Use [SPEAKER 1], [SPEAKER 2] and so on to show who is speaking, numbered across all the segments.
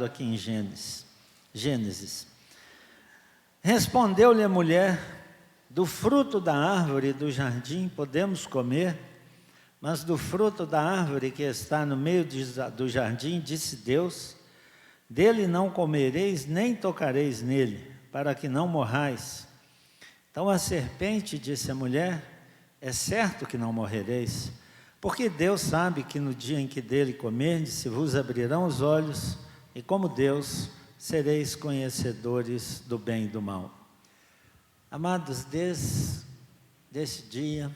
[SPEAKER 1] aqui em Gênesis. Respondeu-lhe a mulher: do fruto da árvore do jardim podemos comer, mas do fruto da árvore que está no meio do jardim, disse Deus: dele não comereis, nem tocareis nele, para que não morrais. Então a serpente disse à mulher: é certo que não morrereis, porque Deus sabe que no dia em que dele comerdes, se vos abrirão os olhos, e como Deus, sereis conhecedores do bem e do mal. Amados, desde esse dia,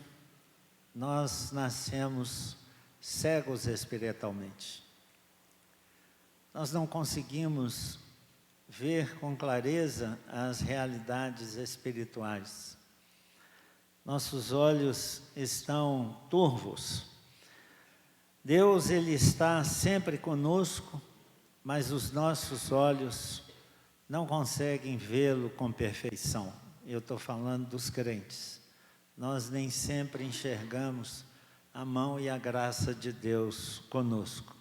[SPEAKER 1] nós nascemos cegos espiritualmente. Nós não conseguimos ver com clareza as realidades espirituais. Nossos olhos estão turvos. Deus, Ele está sempre conosco, mas os nossos olhos não conseguem vê-lo com perfeição. Eu estou falando dos crentes. Nós nem sempre enxergamos a mão e a graça de Deus conosco.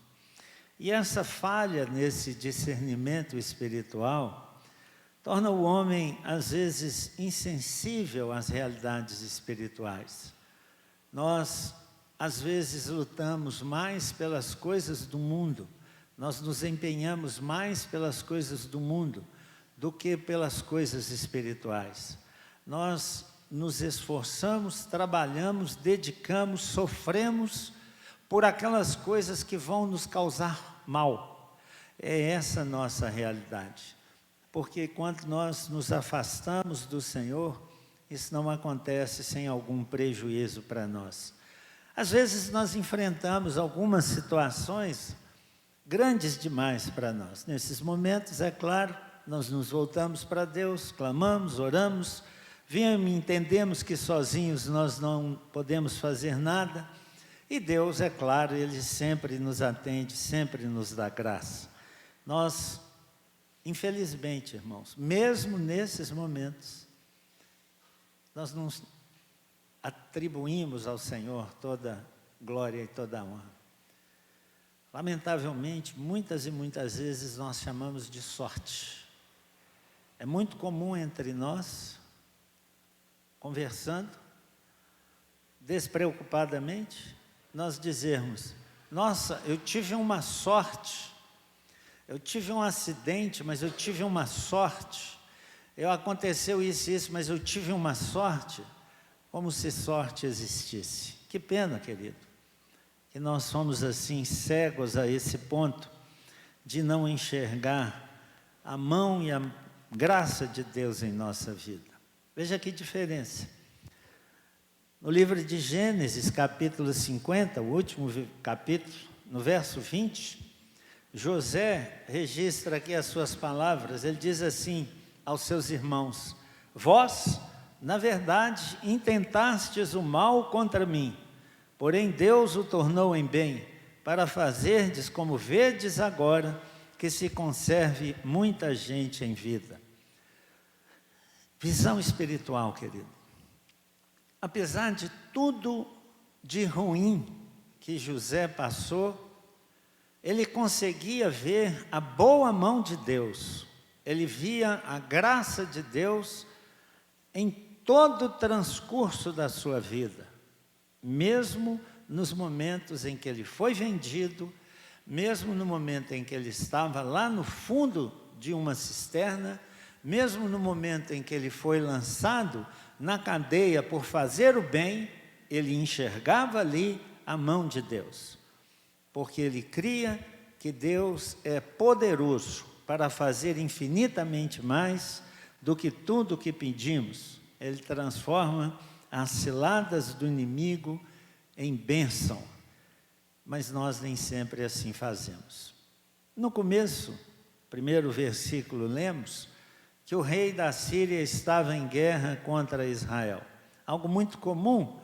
[SPEAKER 1] E essa falha nesse discernimento espiritual torna o homem, às vezes, insensível às realidades espirituais. Nós, às vezes, lutamos mais pelas coisas do mundo, nós nos empenhamos mais pelas coisas do mundo do que pelas coisas espirituais. Nós nos esforçamos, trabalhamos, dedicamos, sofremos por aquelas coisas que vão nos causar mal. É essa a nossa realidade. Porque quando nós nos afastamos do Senhor, isso não acontece sem algum prejuízo para nós. Às vezes nós enfrentamos algumas situações grandes demais para nós. Nesses momentos, é claro, nós nos voltamos para Deus, clamamos, oramos, entendemos que sozinhos nós não podemos fazer nada, e Deus, é claro, Ele sempre nos atende, sempre nos dá graça. Nós, infelizmente, irmãos, mesmo nesses momentos, nós não atribuímos ao Senhor toda glória e toda honra. Lamentavelmente, muitas e muitas vezes nós chamamos de sorte. É muito comum entre nós, conversando, despreocupadamente, nós dizermos: nossa, eu tive uma sorte, eu tive um acidente, mas eu tive uma sorte, aconteceu isso e isso, mas eu tive uma sorte, como se sorte existisse. Que pena, querido, que nós somos assim cegos a esse ponto de não enxergar a mão e a graça de Deus em nossa vida. Veja que diferença. No livro de Gênesis, capítulo 50, o último capítulo, no verso 20, José registra aqui as suas palavras. Ele diz assim aos seus irmãos: vós, na verdade, intentastes o mal contra mim, porém Deus o tornou em bem, para fazerdes como vedes agora, que se conserve muita gente em vida. Visão espiritual, querido. Apesar de tudo de ruim que José passou, ele conseguia ver a boa mão de Deus. Ele via a graça de Deus em todo o transcurso da sua vida. Mesmo nos momentos em que ele foi vendido, mesmo no momento em que ele estava lá no fundo de uma cisterna, mesmo no momento em que ele foi lançado na cadeia por fazer o bem, ele enxergava ali a mão de Deus, porque ele cria que Deus é poderoso para fazer infinitamente mais do que tudo o que pedimos. Ele transforma as ciladas do inimigo em bênção, mas nós nem sempre assim fazemos. No começo, primeiro versículo, lemos que o rei da Síria estava em guerra contra Israel. Algo muito comum,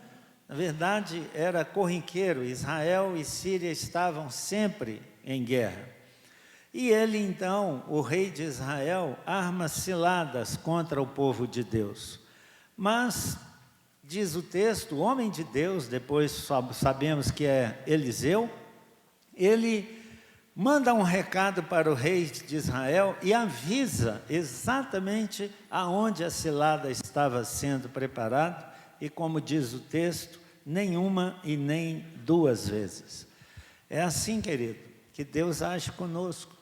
[SPEAKER 1] na verdade era corriqueiro. Israel e Síria estavam sempre em guerra. E ele então, o rei de Israel, arma ciladas contra o povo de Deus. Mas, diz o texto, o homem de Deus, depois sabemos que é Eliseu, ele manda um recado para o rei de Israel e avisa exatamente aonde a cilada estava sendo preparada, e como diz o texto, nenhuma e nem duas vezes. É assim, querido, que Deus age conosco.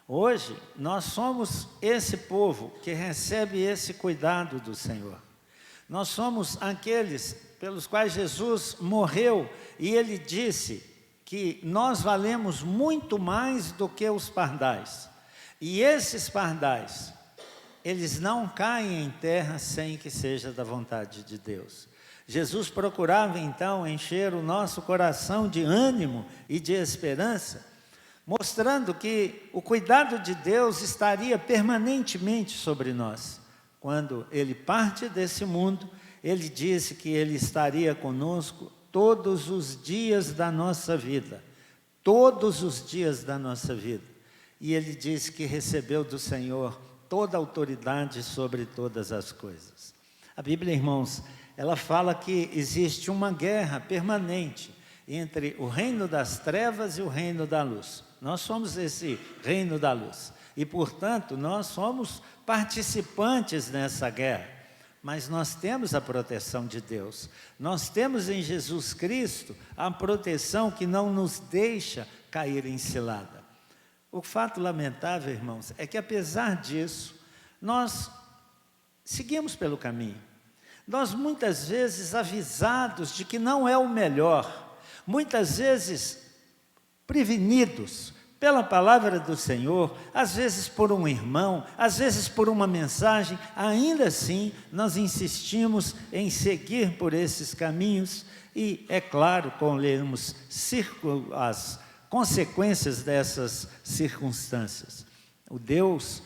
[SPEAKER 1] Hoje, nós somos esse povo que recebe esse cuidado do Senhor. Nós somos aqueles pelos quais Jesus morreu, e Ele disse que nós valemos muito mais do que os pardais. E esses pardais, eles não caem em terra sem que seja da vontade de Deus. Jesus procurava então encher o nosso coração de ânimo e de esperança, mostrando que o cuidado de Deus estaria permanentemente sobre nós. Quando Ele parte desse mundo, Ele disse que Ele estaria conosco todos os dias da nossa vida. Todos os dias da nossa vida. E Ele disse que recebeu do Senhor toda a autoridade sobre todas as coisas. A Bíblia, irmãos, ela fala que existe uma guerra permanente entre o reino das trevas e o reino da luz. Nós somos esse reino da luz e, portanto, nós somos participantes nessa guerra, mas nós temos a proteção de Deus. Nós temos em Jesus Cristo a proteção que não nos deixa cair em cilada. O fato lamentável, irmãos, é que apesar disso, nós seguimos pelo caminho. Nós muitas vezes avisados de que não é o melhor, muitas vezes prevenidos pela palavra do Senhor, às vezes por um irmão, às vezes por uma mensagem, ainda assim nós insistimos em seguir por esses caminhos e, é claro, colhemos as consequências dessas circunstâncias. O Deus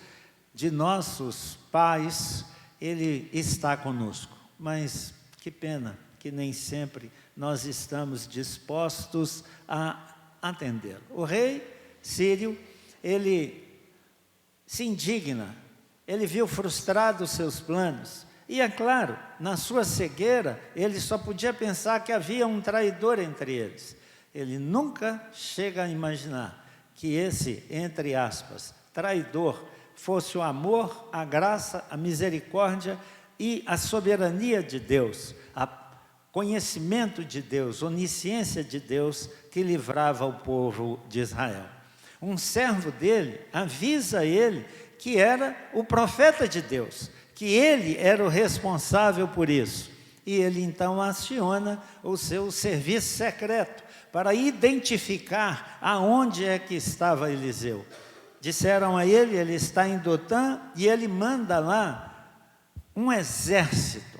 [SPEAKER 1] de nossos pais, Ele está conosco, mas que pena que nem sempre nós estamos dispostos a atendê-lo. O rei sírio, ele se indigna, ele viu frustrados os seus planos, e é claro, na sua cegueira, ele só podia pensar que havia um traidor entre eles. Ele nunca chega a imaginar que esse, entre aspas, traidor, fosse o amor, a graça, a misericórdia e a soberania de Deus, o conhecimento de Deus, a onisciência de Deus que livrava o povo de Israel. Um servo dele avisa ele que era o profeta de Deus, que ele era o responsável por isso. E ele então aciona o seu serviço secreto para identificar aonde é que estava Eliseu. Disseram a ele, ele está em Dotã, e ele manda lá um exército.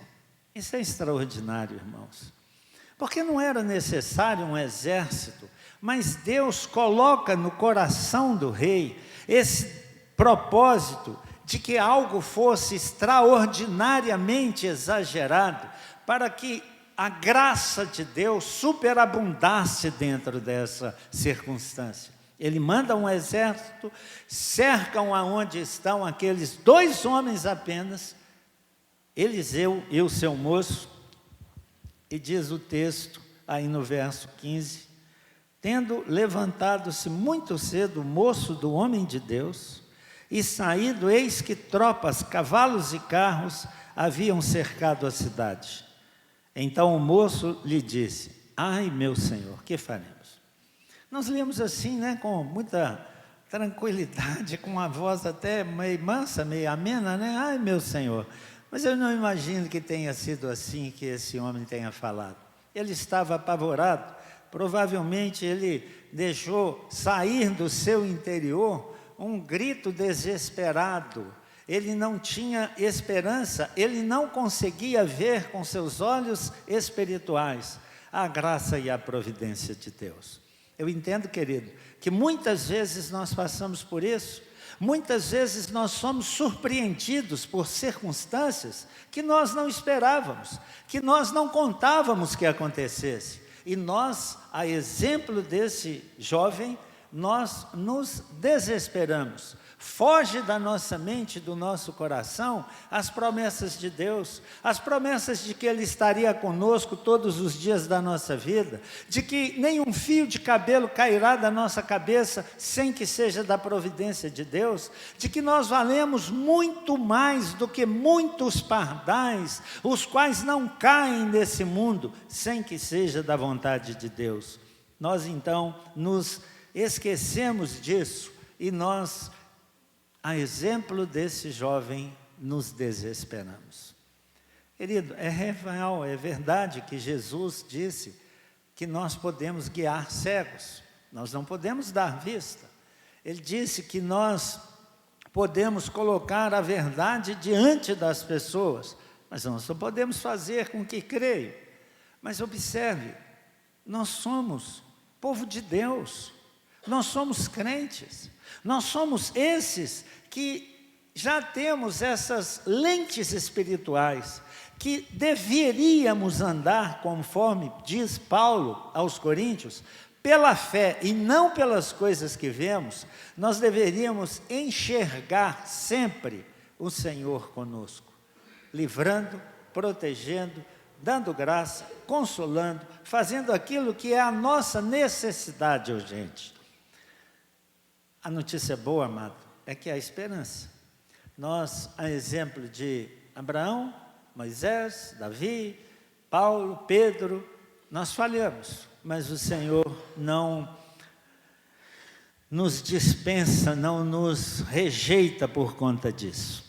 [SPEAKER 1] Isso é extraordinário, irmãos. Porque não era necessário um exército, mas Deus coloca no coração do rei esse propósito de que algo fosse extraordinariamente exagerado, para que a graça de Deus superabundasse dentro dessa circunstância. Ele manda um exército, cercam aonde estão aqueles 2 homens apenas, Eliseu e o seu moço, e diz o texto, aí no verso 15, tendo levantado-se muito cedo o moço do homem de Deus, e saído, eis que tropas, cavalos e carros haviam cercado a cidade. Então o moço lhe disse, ai meu senhor, que faremos? Nós lemos assim, né, com muita tranquilidade, com uma voz até meio mansa, meio amena, né? Ai meu senhor. Mas eu não imagino que tenha sido assim que esse homem tenha falado. Ele estava apavorado, provavelmente ele deixou sair do seu interior um grito desesperado. Ele não tinha esperança, ele não conseguia ver com seus olhos espirituais a graça e a providência de Deus. Eu entendo, querido, que muitas vezes nós passamos por isso. Muitas vezes nós somos surpreendidos por circunstâncias que nós não esperávamos, que nós não contávamos que acontecesse. E nós, a exemplo desse jovem, nós nos desesperamos, Foge da nossa mente, do nosso coração, as promessas de Deus, as promessas de que Ele estaria conosco todos os dias da nossa vida, de que nenhum fio de cabelo cairá da nossa cabeça sem que seja da providência de Deus, de que nós valemos muito mais do que muitos pardais, os quais não caem nesse mundo sem que seja da vontade de Deus. Nós então nos esquecemos disso e nós, a exemplo desse jovem, nos desesperamos. Querido, é real, é verdade que Jesus disse que nós podemos guiar cegos, nós não podemos dar vista. Ele disse que nós podemos colocar a verdade diante das pessoas, mas nós só podemos fazer com que creiam. Mas observe, nós somos povo de Deus, nós somos crentes, nós somos esses que já temos essas lentes espirituais, que deveríamos andar, conforme diz Paulo aos Coríntios, pela fé e não pelas coisas que vemos. Nós deveríamos enxergar sempre o Senhor conosco, livrando, protegendo, dando graça, consolando, fazendo aquilo que é a nossa necessidade urgente. A notícia boa, amado, é que há esperança. Nós, a exemplo de Abraão, Moisés, Davi, Paulo, Pedro, nós falhamos, mas o Senhor não nos dispensa, não nos rejeita por conta disso.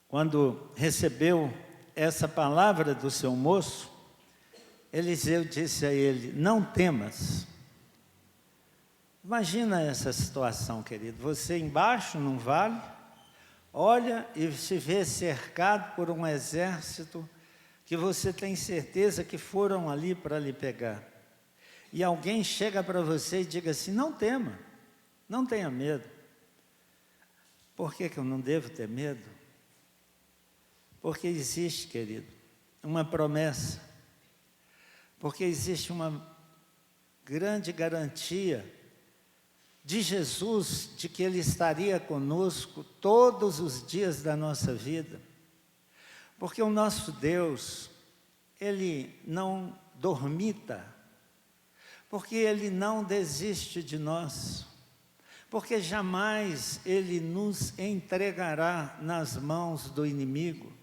[SPEAKER 1] Quando recebeu essa palavra do seu moço, Eliseu disse a ele: não temas. Imagina essa situação, querido, você embaixo num vale, olha e se vê cercado por um exército que você tem certeza que foram ali para lhe pegar. E alguém chega para você e diga assim: não tema, não tenha medo. Por que eu não devo ter medo? Porque existe, querido, uma promessa, porque existe uma grande garantia de Jesus, de que Ele estaria conosco todos os dias da nossa vida. Porque o nosso Deus, Ele não dormita, porque Ele não desiste de nós, porque jamais Ele nos entregará nas mãos do inimigo.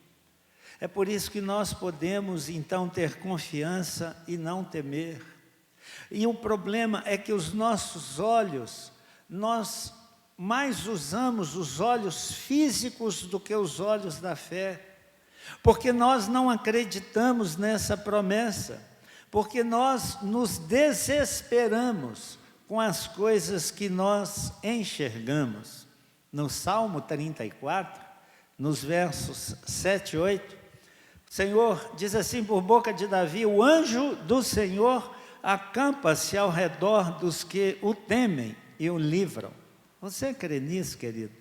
[SPEAKER 1] É por isso que nós podemos então ter confiança e não temer. E o problema é que os nossos olhos, nós mais usamos os olhos físicos do que os olhos da fé, porque nós não acreditamos nessa promessa, porque nós nos desesperamos com as coisas que nós enxergamos. No Salmo 34, nos versos 7 e 8, o Senhor diz assim por boca de Davi: o anjo do Senhor acampa-se ao redor dos que o temem e o livram. Você crê nisso, querido?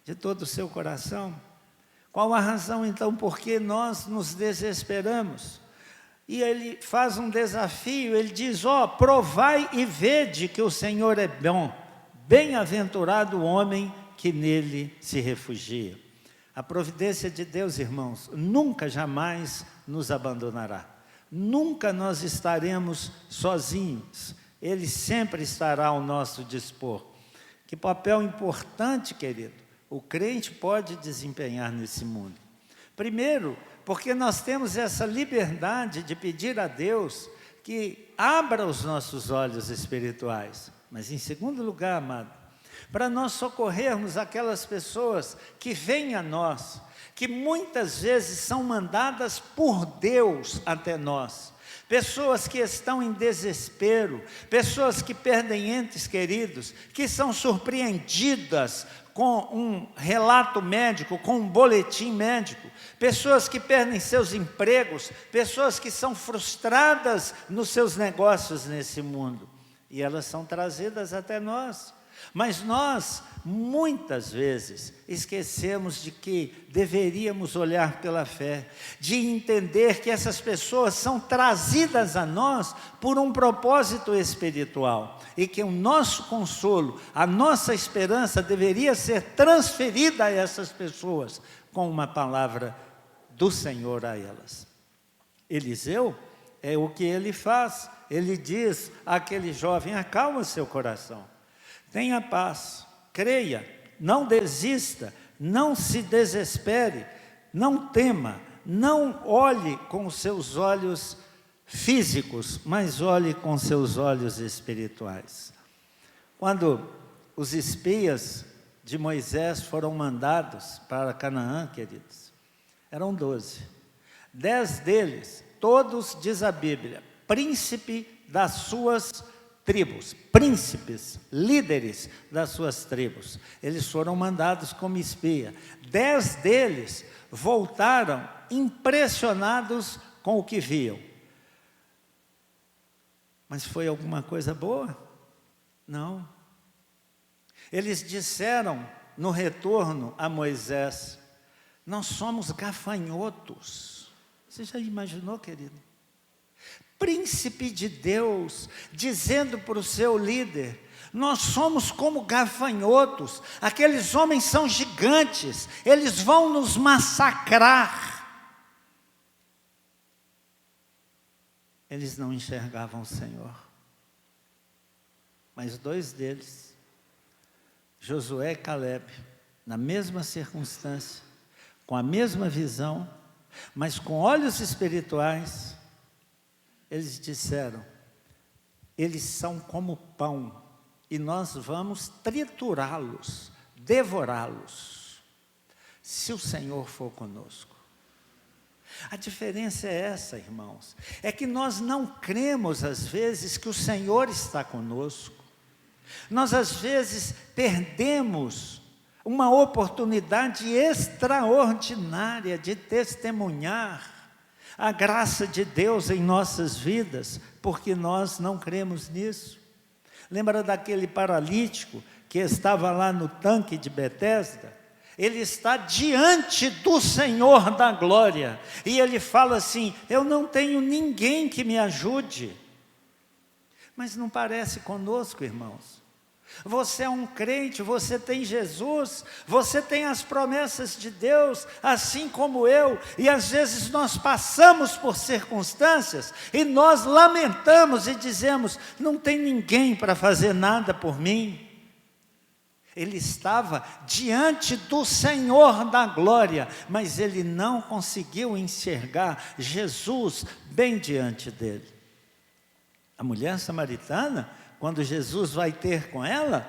[SPEAKER 1] De todo o seu coração? Qual a razão, então, por que nós nos desesperamos? E ele faz um desafio, ele diz: provai e vede que o Senhor é bom, bem-aventurado o homem que nele se refugia. A providência de Deus, irmãos, nunca, jamais nos abandonará. Nunca nós estaremos sozinhos. Ele sempre estará ao nosso dispor. Que papel importante, querido, o crente pode desempenhar nesse mundo. Primeiro, porque nós temos essa liberdade de pedir a Deus que abra os nossos olhos espirituais. Mas em segundo lugar, amado, para nós socorrermos aquelas pessoas que vêm a nós, que muitas vezes são mandadas por Deus até nós. Pessoas que estão em desespero, pessoas que perdem entes queridos, que são surpreendidas com um relato médico, com um boletim médico, pessoas que perdem seus empregos, pessoas que são frustradas nos seus negócios nesse mundo, e elas são trazidas até nós. Mas nós muitas vezes, esquecemos de que deveríamos olhar pela fé, de entender que essas pessoas são trazidas a nós por um propósito espiritual, e que o nosso consolo, a nossa esperança deveria ser transferida a essas pessoas, com uma palavra do Senhor a elas. Eliseu, é o que ele faz, ele diz àquele jovem: acalma seu coração, tenha paz, creia, não desista, não se desespere, não tema, não olhe com os seus olhos físicos, mas olhe com seus olhos espirituais. Quando os espias de Moisés foram mandados para Canaã, queridos, eram 12. 10 deles, todos, diz a Bíblia, príncipe das suas tribos, príncipes, líderes das suas tribos. Eles foram mandados como espia. 10 deles voltaram impressionados com o que viam. Mas foi alguma coisa boa? Não. Eles disseram no retorno a Moisés: nós somos gafanhotos. Você já imaginou, querido? Príncipe de Deus, dizendo para o seu líder: nós somos como gafanhotos, aqueles homens são gigantes, eles vão nos massacrar. Eles não enxergavam o Senhor. Mas 2 deles, Josué e Caleb, na mesma circunstância, com a mesma visão, mas com olhos espirituais, eles disseram: eles são como pão, e nós vamos triturá-los, devorá-los, se o Senhor for conosco. A diferença é essa, irmãos, é que nós não cremos às vezes que o Senhor está conosco. Nós às vezes perdemos uma oportunidade extraordinária de testemunhar a graça de Deus em nossas vidas, porque nós não cremos nisso. Lembra daquele paralítico que estava lá no tanque de Betesda? Ele está diante do Senhor da glória, e ele fala assim: eu não tenho ninguém que me ajude. Mas não parece conosco, irmãos? Você é um crente, você tem Jesus, você tem as promessas de Deus, assim como eu, e às vezes nós passamos por circunstâncias, e nós lamentamos e dizemos: não tem ninguém para fazer nada por mim. Ele estava diante do Senhor da glória, mas ele não conseguiu enxergar Jesus bem diante dele. A mulher samaritana, quando Jesus vai ter com ela,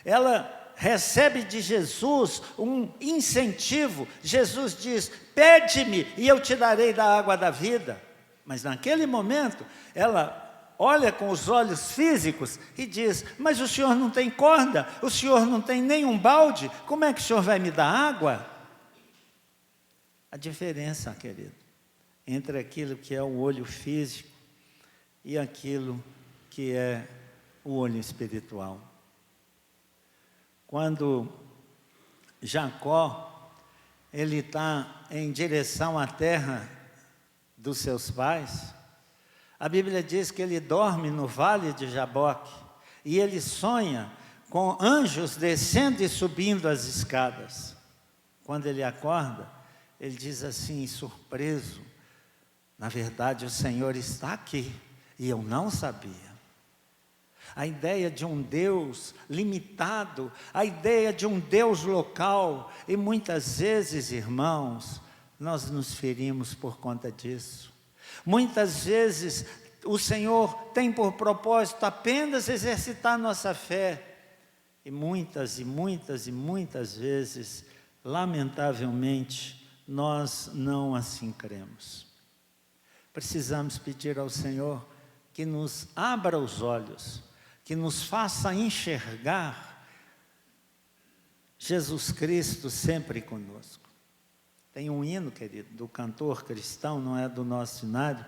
[SPEAKER 1] ela recebe de Jesus um incentivo. Jesus diz: pede-me e eu te darei da água da vida. Mas naquele momento, ela olha com os olhos físicos e diz: mas o senhor não tem corda, o senhor não tem nenhum balde, como é que o senhor vai me dar água? A diferença, querido, entre aquilo que é o olho físico e aquilo que é o olho espiritual. Quando Jacó, ele está em direção à terra dos seus pais, a Bíblia diz que ele dorme no vale de Jaboque, e ele sonha com anjos descendo e subindo as escadas. Quando ele acorda, ele diz assim, surpreso: na verdade o Senhor está aqui, e eu não sabia. A ideia de um Deus limitado, a ideia de um Deus local, e muitas vezes, irmãos, nós nos ferimos por conta disso. Muitas vezes o Senhor tem por propósito apenas exercitar nossa fé, e muitas vezes, lamentavelmente, nós não assim cremos. Precisamos pedir ao Senhor que nos abra os olhos, que nos faça enxergar Jesus Cristo sempre conosco. Tem um hino, querido, do cantor cristão, não é do nosso cenário,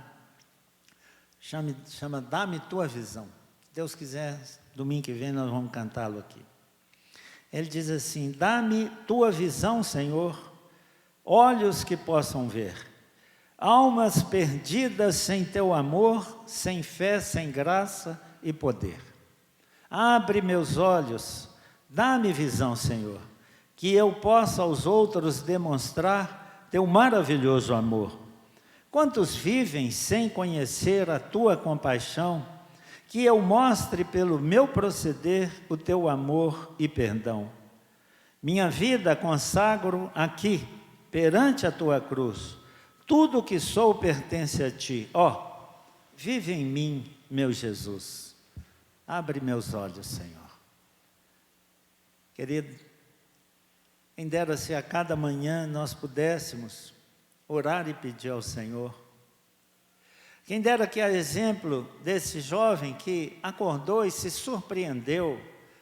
[SPEAKER 1] chama Dá-me Tua Visão. Se Deus quiser, domingo que vem nós vamos cantá-lo aqui. ele diz assim: dá-me tua visão, Senhor, olhos que possam ver. Almas perdidas sem teu amor, sem fé, sem graça e poder. Abre meus olhos, dá-me visão, Senhor, que eu possa aos outros demonstrar teu maravilhoso amor. Quantos vivem sem conhecer a tua compaixão, que eu mostre pelo meu proceder o teu amor e perdão. Minha vida consagro aqui, perante a tua cruz. Tudo o que sou pertence a ti. Vive em mim, meu Jesus. Abre meus olhos, Senhor. Querido, quem dera se a cada manhã nós pudéssemos orar e pedir ao Senhor. Quem dera que, a exemplo desse jovem que acordou e se surpreendeu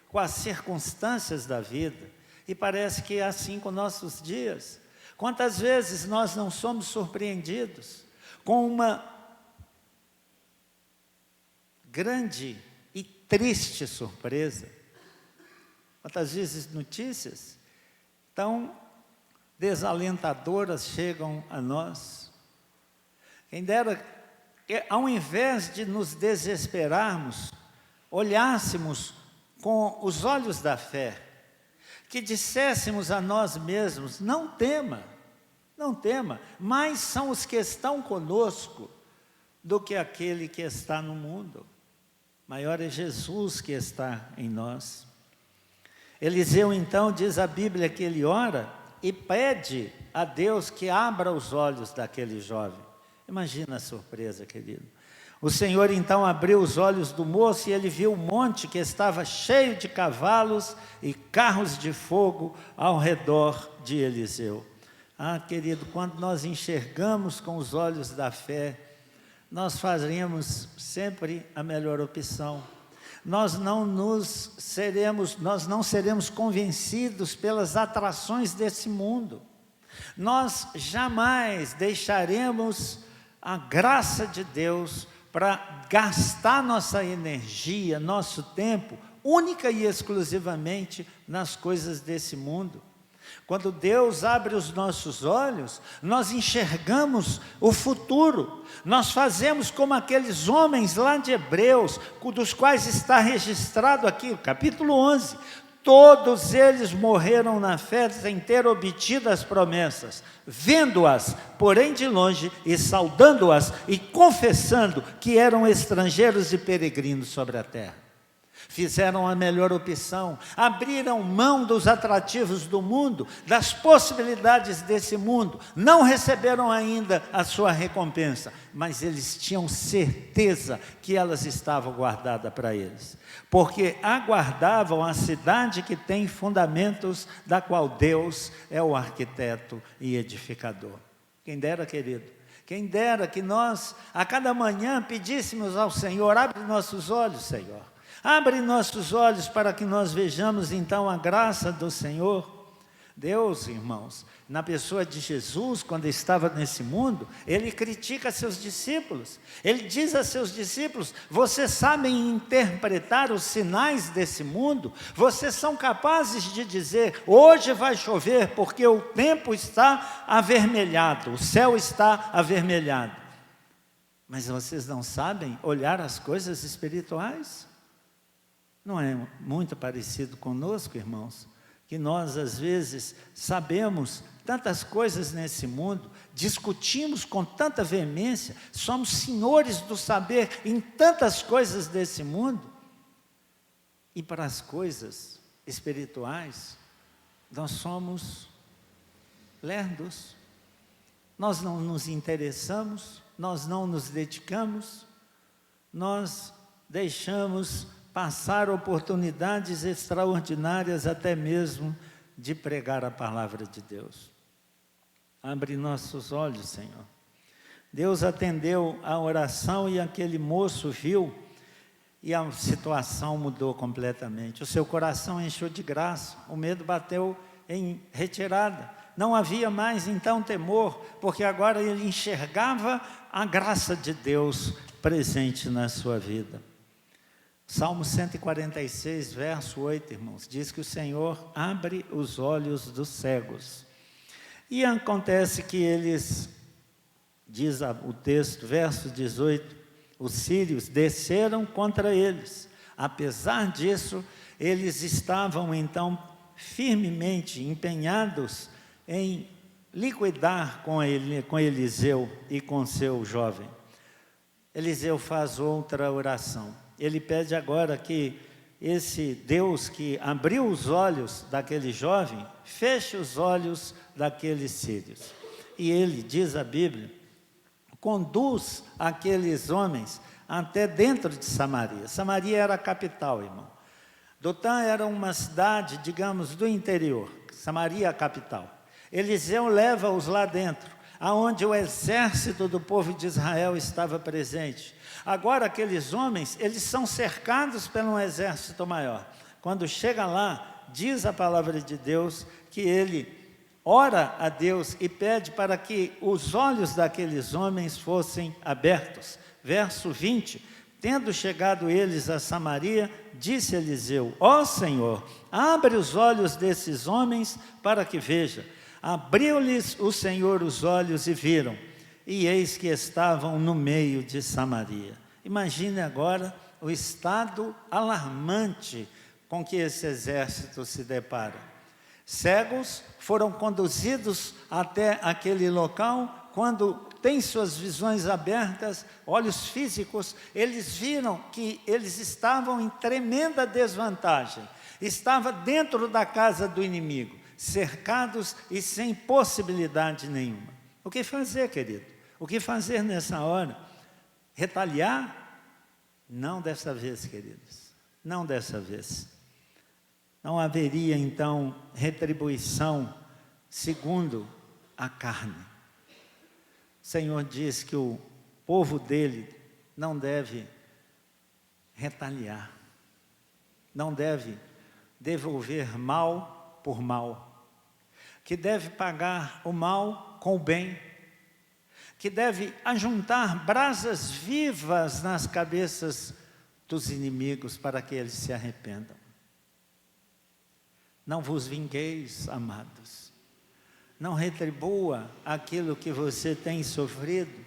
[SPEAKER 1] com as circunstâncias da vida, e parece que é assim com nossos dias. Quantas vezes nós não somos surpreendidos com uma grande e triste surpresa? Quantas vezes notícias tão desalentadoras chegam a nós? Quem dera que, ao invés de nos desesperarmos, olhássemos com os olhos da fé, que disséssemos a nós mesmos: não tema, não tema, mais são os que estão conosco do que aquele que está no mundo. Maior é Jesus que está em nós. Eliseu, então, diz a Bíblia que ele ora e pede a Deus que abra os olhos daquele jovem. Imagina a surpresa, querido. O Senhor então abriu os olhos do moço e ele viu o monte que estava cheio de cavalos e carros de fogo ao redor de Eliseu. Querido, quando nós enxergamos com os olhos da fé, nós faremos sempre a melhor opção. Nós não seremos convencidos pelas atrações desse mundo. Nós jamais deixaremos a graça de Deus para gastar nossa energia, nosso tempo, única e exclusivamente nas coisas desse mundo. Quando Deus abre os nossos olhos, nós enxergamos o futuro. Nós fazemos como aqueles homens lá de Hebreus, dos quais está registrado aqui, capítulo 11. Todos eles morreram na fé sem ter obtido as promessas, vendo-as, porém de longe, e saudando-as e confessando que eram estrangeiros e peregrinos sobre a terra. Fizeram a melhor opção, abriram mão dos atrativos do mundo, das possibilidades desse mundo, não receberam ainda a sua recompensa, mas eles tinham certeza que elas estavam guardadas para eles, porque aguardavam a cidade que tem fundamentos, da qual Deus é o arquiteto e edificador. Quem dera, querido, quem dera que nós, a cada manhã, pedíssemos ao Senhor: abre nossos olhos, Senhor. Abre nossos olhos para que nós vejamos então a graça do Senhor. Deus, irmãos, na pessoa de Jesus, quando estava nesse mundo, Ele critica seus discípulos. Ele diz a seus discípulos: vocês sabem interpretar os sinais desse mundo? Vocês são capazes de dizer: hoje vai chover porque o tempo está avermelhado, o céu está avermelhado. Mas vocês não sabem olhar as coisas espirituais? Não é muito parecido conosco, irmãos? Que nós, às vezes, sabemos tantas coisas nesse mundo, discutimos com tanta veemência, somos senhores do saber em tantas coisas desse mundo, e para as coisas espirituais, nós somos lerdos, nós não nos interessamos, nós não nos dedicamos, nós deixamos passar oportunidades extraordinárias até mesmo de pregar a palavra de Deus. Abre nossos olhos, Senhor. Deus atendeu a oração e aquele moço viu e a situação mudou completamente. O seu coração encheu de graça, o medo bateu em retirada. Não havia mais então temor, porque agora ele enxergava a graça de Deus presente na sua vida. O Salmo 146, verso 8, irmãos, diz que o Senhor abre os olhos dos cegos. E acontece que eles, diz o texto, verso 18, os sírios desceram contra eles. Apesar disso, eles estavam então firmemente empenhados em liquidar com Eliseu e com seu jovem. Eliseu faz outra oração. Ele pede agora que esse Deus que abriu os olhos daquele jovem, feche os olhos daqueles sírios. E ele, diz a Bíblia, conduz aqueles homens até dentro de Samaria. Samaria era a capital, irmão. Dotã era uma cidade, digamos, do interior. Samaria a capital. Eliseu leva-os lá dentro, aonde o exército do povo de Israel estava presente. Agora aqueles homens, eles são cercados por um exército maior. Quando chega lá, diz a palavra de Deus que ele ora a Deus e pede para que os olhos daqueles homens fossem abertos. Verso 20, tendo chegado eles a Samaria, disse Eliseu: ó Senhor, abre os olhos desses homens para que vejam. Abriu-lhes o Senhor os olhos e viram, e eis que estavam no meio de Samaria. Imagine agora o estado alarmante com que esse exército se depara. Cegos foram conduzidos até aquele local. Quando têm suas visões abertas, olhos físicos, eles viram que eles estavam em tremenda desvantagem. Estava dentro da casa do inimigo, cercados e sem possibilidade nenhuma. O que fazer, querido? O que fazer nessa hora? Retaliar? Não dessa vez, queridos. Não dessa vez. Não haveria, então, retribuição segundo a carne. O Senhor diz que o povo dele não deve retaliar. Não deve devolver mal por mal. Que deve pagar o mal com o bem. Que deve ajuntar brasas vivas nas cabeças dos inimigos para que eles se arrependam. Não vos vingueis, amados. Não retribua aquilo que você tem sofrido.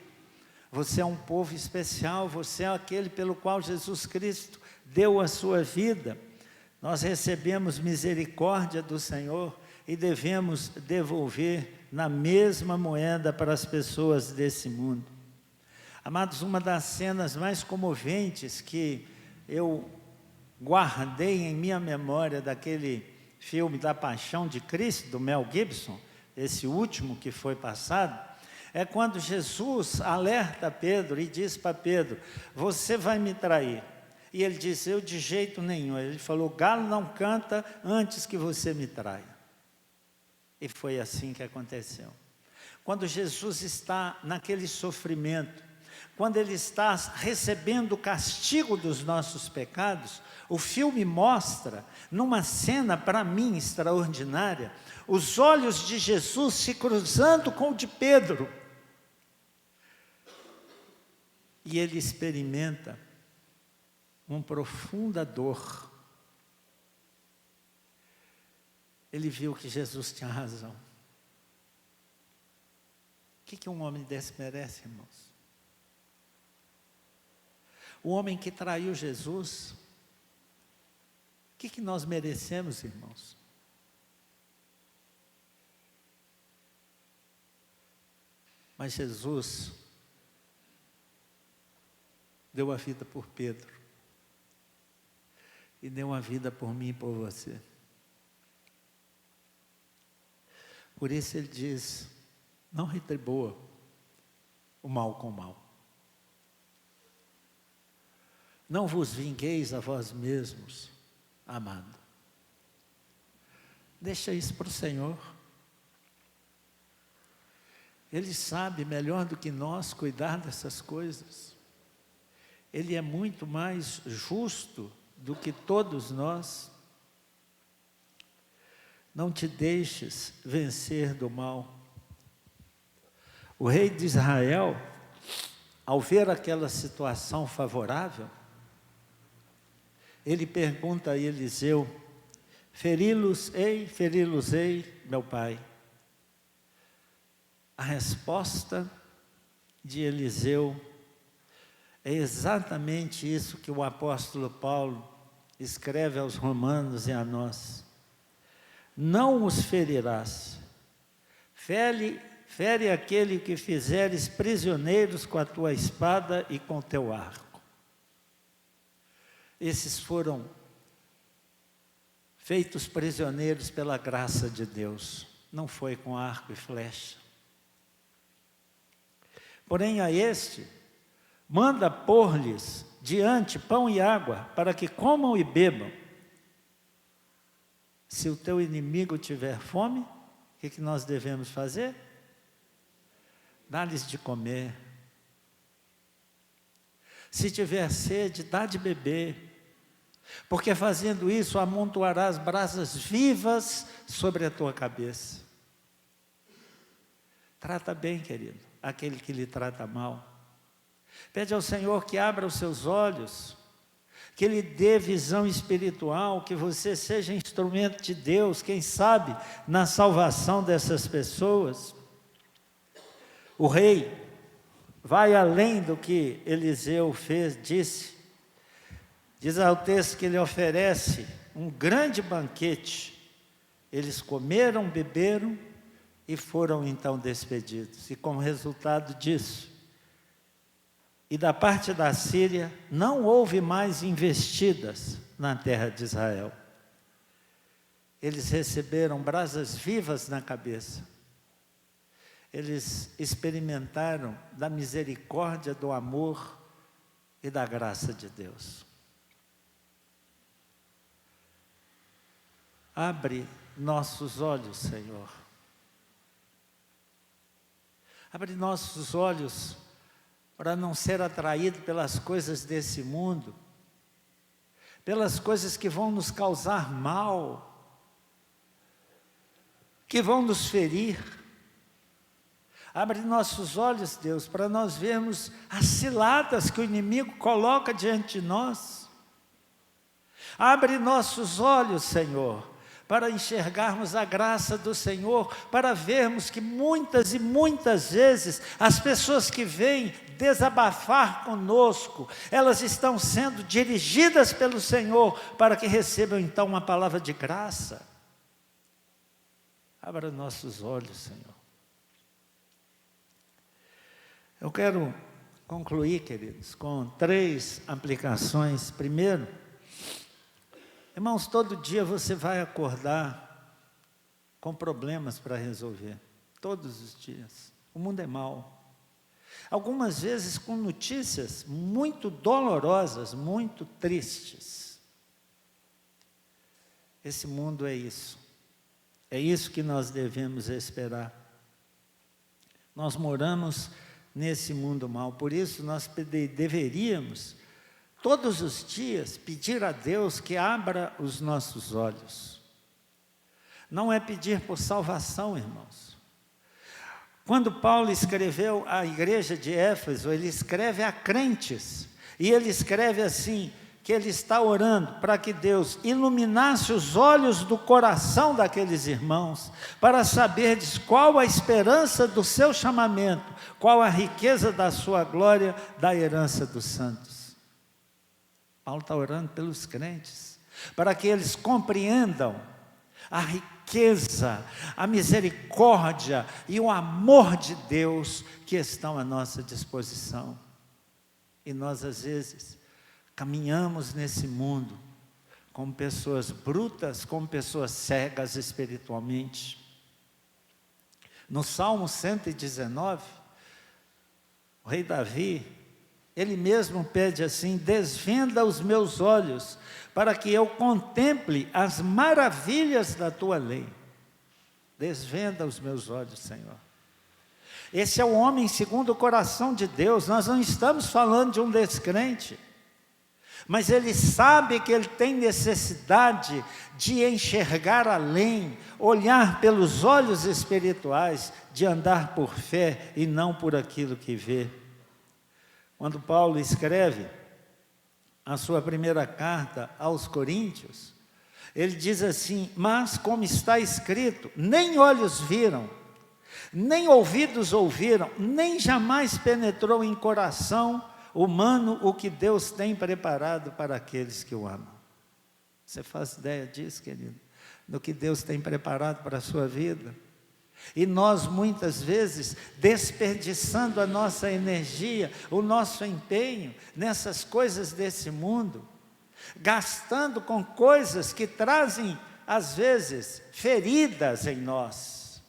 [SPEAKER 1] Você é um povo especial, você é aquele pelo qual Jesus Cristo deu a sua vida. Nós recebemos misericórdia do Senhor e devemos devolver na mesma moeda para as pessoas desse mundo. Amados, uma das cenas mais comoventes que eu guardei em minha memória daquele filme da Paixão de Cristo, do Mel Gibson, esse último que foi passado, é quando Jesus alerta Pedro e diz para Pedro: você vai me trair. E ele disse: eu de jeito nenhum. Ele falou: o galo não canta antes que você me traia. E foi assim que aconteceu. Quando Jesus está naquele sofrimento, quando ele está recebendo o castigo dos nossos pecados, o filme mostra, numa cena para mim extraordinária, os olhos de Jesus se cruzando com o de Pedro. E ele experimenta uma profunda dor. Ele viu que Jesus tinha razão. O que um homem desse merece, irmãos? O homem que traiu Jesus, o que nós merecemos, irmãos? Mas Jesus deu a vida por Pedro e deu a vida por mim e por você. Por isso ele diz: não retribua o mal com o mal. Não vos vingueis a vós mesmos, amado. Deixa isso para o Senhor. Ele sabe melhor do que nós cuidar dessas coisas. Ele é muito mais justo do que todos nós. Não te deixes vencer do mal. O rei de Israel, ao ver aquela situação favorável, ele pergunta a Eliseu: feri-los-ei, meu pai. A resposta de Eliseu é exatamente isso que o apóstolo Paulo escreve aos Romanos e a nós: não os ferirás, fere aquele que fizeres prisioneiros com a tua espada e com o teu arco. Esses foram feitos prisioneiros pela graça de Deus, não foi com arco e flecha. Porém a este, manda pôr-lhes diante pão e água, para que comam e bebam. Se o teu inimigo tiver fome, o que nós devemos fazer? Dá-lhes de comer. Se tiver sede, dá de beber. Porque fazendo isso, amontoarás brasas vivas sobre a tua cabeça. Trata bem, querido, aquele que lhe trata mal. Pede ao Senhor que abra os seus olhos, que Ele dê visão espiritual, que você seja instrumento de Deus, quem sabe, na salvação dessas pessoas. O rei vai além do que Eliseu disse. Diz ao texto que ele oferece um grande banquete. Eles comeram, beberam e foram então despedidos. E como resultado disso, e da parte da Síria, não houve mais investidas na terra de Israel. Eles receberam brasas vivas na cabeça. Eles experimentaram da misericórdia, do amor e da graça de Deus. Abre nossos olhos, Senhor. Abre nossos olhos para não ser atraído pelas coisas desse mundo, pelas coisas que vão nos causar mal, que vão nos ferir. Abre nossos olhos, Deus, para nós vermos as ciladas que o inimigo coloca diante de nós. Abre nossos olhos, Senhor, para enxergarmos a graça do Senhor, para vermos que muitas e muitas vezes as pessoas que vêm desabafar conosco, elas estão sendo dirigidas pelo Senhor para que recebam então uma palavra de graça. Abra nossos olhos, Senhor. Eu quero concluir, queridos, com 3 aplicações. Primeiro, irmãos, todo dia você vai acordar com problemas para resolver, todos os dias. O mundo é mau. Algumas vezes com notícias muito dolorosas, muito tristes. Esse mundo é isso. É isso que nós devemos esperar. Nós moramos nesse mundo mau, por isso nós deveríamos todos os dias pedir a Deus que abra os nossos olhos. Não é pedir por salvação, irmãos. Quando Paulo escreveu à igreja de Éfeso, ele escreve a crentes, e ele escreve assim, que ele está orando para que Deus iluminasse os olhos do coração daqueles irmãos, para saberdes qual a esperança do seu chamamento, qual a riqueza da sua glória, da herança dos santos. Paulo está orando pelos crentes, para que eles compreendam a riqueza, a misericórdia e o amor de Deus que estão à nossa disposição. E nós às vezes caminhamos nesse mundo como pessoas brutas, como pessoas cegas espiritualmente. No Salmo 119, o rei Davi, ele mesmo pede assim: desvenda os meus olhos, para que eu contemple as maravilhas da tua lei. Desvenda os meus olhos, Senhor. Esse é o homem segundo o coração de Deus. Nós não estamos falando de um descrente, mas ele sabe que ele tem necessidade de enxergar além, olhar pelos olhos espirituais, de andar por fé e não por aquilo que vê. Quando Paulo escreve a sua primeira carta aos Coríntios, ele diz assim: mas como está escrito, nem olhos viram, nem ouvidos ouviram, nem jamais penetrou em coração humano o que Deus tem preparado para aqueles que o amam. Você faz ideia disso, querido? Do que Deus tem preparado para a sua vida? E nós, muitas vezes, desperdiçando a nossa energia, o nosso empenho nessas coisas desse mundo, gastando com coisas que trazem, às vezes, feridas em nós.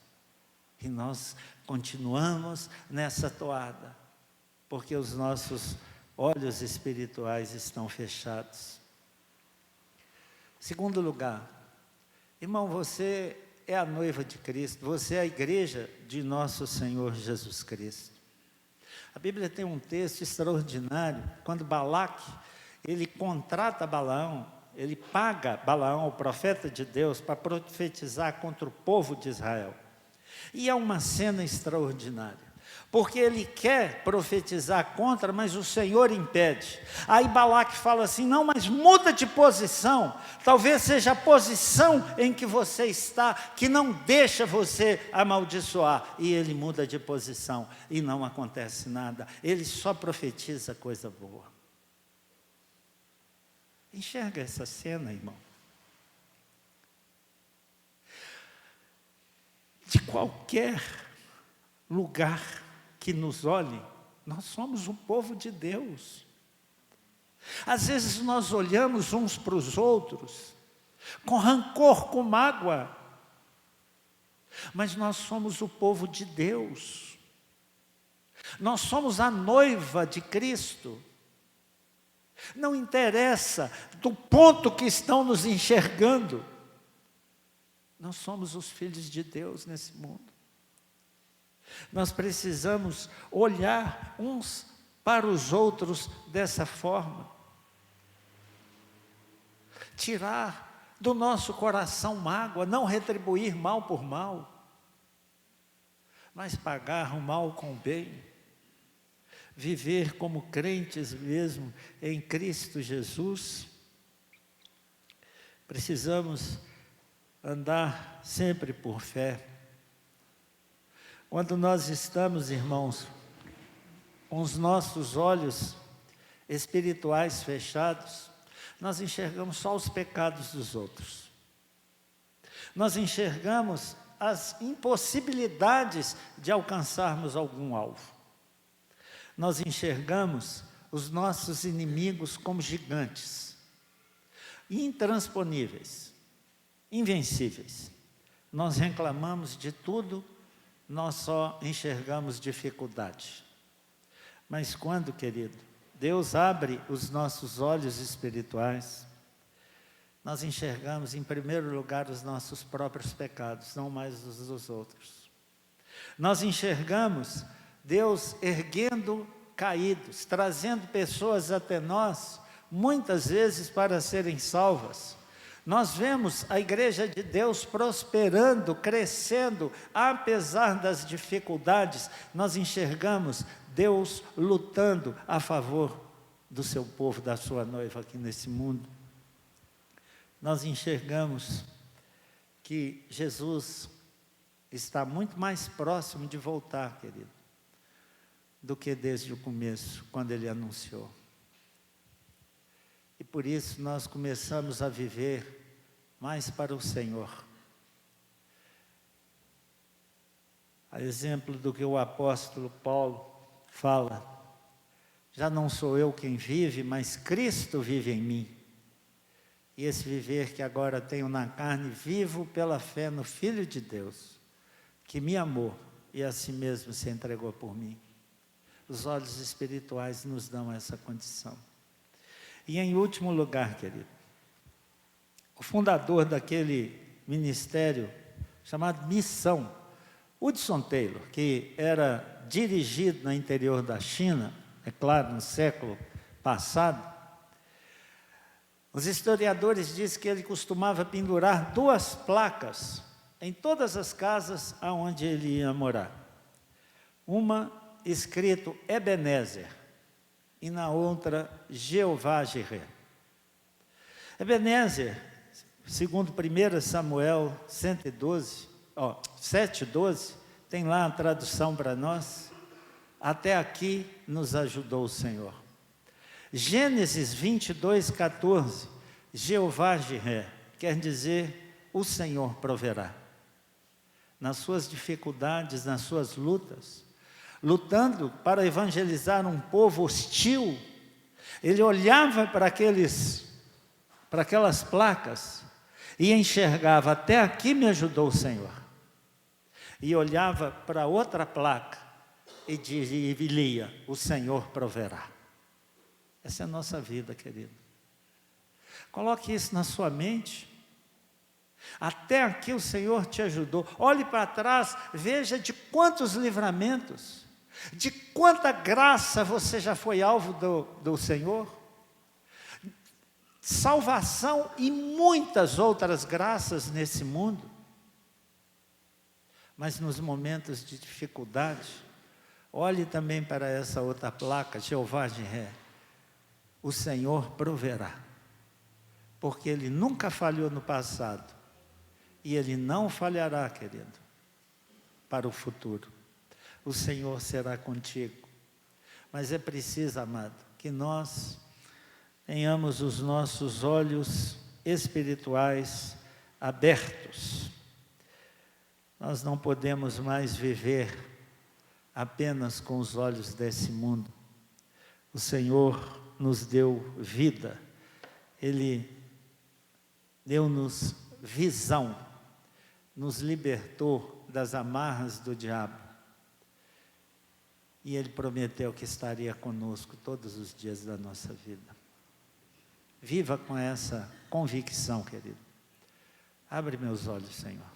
[SPEAKER 1] E nós continuamos nessa toada, porque os nossos olhos espirituais estão fechados. Segundo lugar, irmão, você é a noiva de Cristo, você é a igreja de nosso Senhor Jesus Cristo. A Bíblia tem um texto extraordinário, quando Balaque, ele contrata Balaão, ele paga Balaão, o profeta de Deus, para profetizar contra o povo de Israel. E é uma cena extraordinária, porque ele quer profetizar contra, mas o Senhor impede. Aí Balaque fala assim: não, mas muda de posição, talvez seja a posição em que você está, que não deixa você amaldiçoar. E ele muda de posição, e não acontece nada, ele só profetiza coisa boa. Enxerga essa cena, irmão. De qualquer lugar que nos olhe, nós somos o povo de Deus. Às vezes nós olhamos uns para os outros, com rancor, com mágoa, mas nós somos o povo de Deus. Nós somos a noiva de Cristo. Não interessa do ponto que estão nos enxergando, nós somos os filhos de Deus nesse mundo. Nós precisamos olhar uns para os outros dessa forma. Tirar do nosso coração mágoa, não retribuir mal por mal, mas pagar o mal com o bem. Viver como crentes mesmo em Cristo Jesus. Precisamos andar sempre por fé. Quando nós estamos, irmãos, com os nossos olhos espirituais fechados, nós enxergamos só os pecados dos outros. Nós enxergamos as impossibilidades de alcançarmos algum alvo. Nós enxergamos os nossos inimigos como gigantes, intransponíveis, invencíveis. Nós reclamamos de tudo, nós só enxergamos dificuldade. Mas quando, querido, Deus abre os nossos olhos espirituais, nós enxergamos em primeiro lugar os nossos próprios pecados, não mais os dos outros. Nós enxergamos Deus erguendo caídos, trazendo pessoas até nós, muitas vezes para serem salvas. Nós vemos a igreja de Deus prosperando, crescendo, apesar das dificuldades. Nós enxergamos Deus lutando a favor do seu povo, da sua noiva aqui nesse mundo. Nós enxergamos que Jesus está muito mais próximo de voltar, querido, do que desde o começo, quando Ele anunciou. E por isso nós começamos a viver mais para o Senhor. A exemplo do que o apóstolo Paulo fala: já não sou eu quem vive, mas Cristo vive em mim. E esse viver que agora tenho na carne, vivo pela fé no Filho de Deus, que me amou e a si mesmo se entregou por mim. Os olhos espirituais nos dão essa condição. E em último lugar, querido, o fundador daquele ministério chamado Missão, Hudson Taylor, que era dirigido no interior da China, é claro, no século passado, os historiadores dizem que ele costumava pendurar 2 placas em todas as casas aonde ele ia morar. Uma escrito Ebenezer, e na outra, Jeová Jireh. Ebenezer, segundo 1 Samuel 7:12, tem lá a tradução para nós. Até aqui nos ajudou o Senhor. Gênesis 22:14, Jeová Jireh, quer dizer, o Senhor proverá. Nas suas dificuldades, nas suas lutas, lutando para evangelizar um povo hostil, ele olhava para aquelas placas e enxergava, até aqui me ajudou o Senhor. E olhava para outra placa e lia, o Senhor proverá. Essa é a nossa vida, querido. Coloque isso na sua mente. Até aqui o Senhor te ajudou. Olhe para trás, veja de quantos livramentos, de quanta graça você já foi alvo do Senhor. Salvação e muitas outras graças nesse mundo. Mas nos momentos de dificuldade, olhe também para essa outra placa, Jeová Jireh. O Senhor proverá, porque Ele nunca falhou no passado, e Ele não falhará, querido, para o futuro. O Senhor será contigo, mas é preciso, amado, que nós tenhamos os nossos olhos espirituais abertos. Nós não podemos mais viver apenas com os olhos desse mundo. O Senhor nos deu vida, Ele deu-nos visão, nos libertou das amarras do diabo. E Ele prometeu que estaria conosco todos os dias da nossa vida. Viva com essa convicção, querido. Abre meus olhos, Senhor.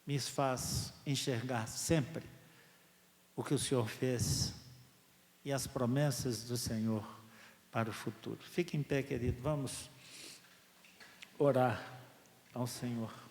[SPEAKER 1] Me faz enxergar sempre o que o Senhor fez e as promessas do Senhor para o futuro. Fique em pé, querido. Vamos orar ao Senhor.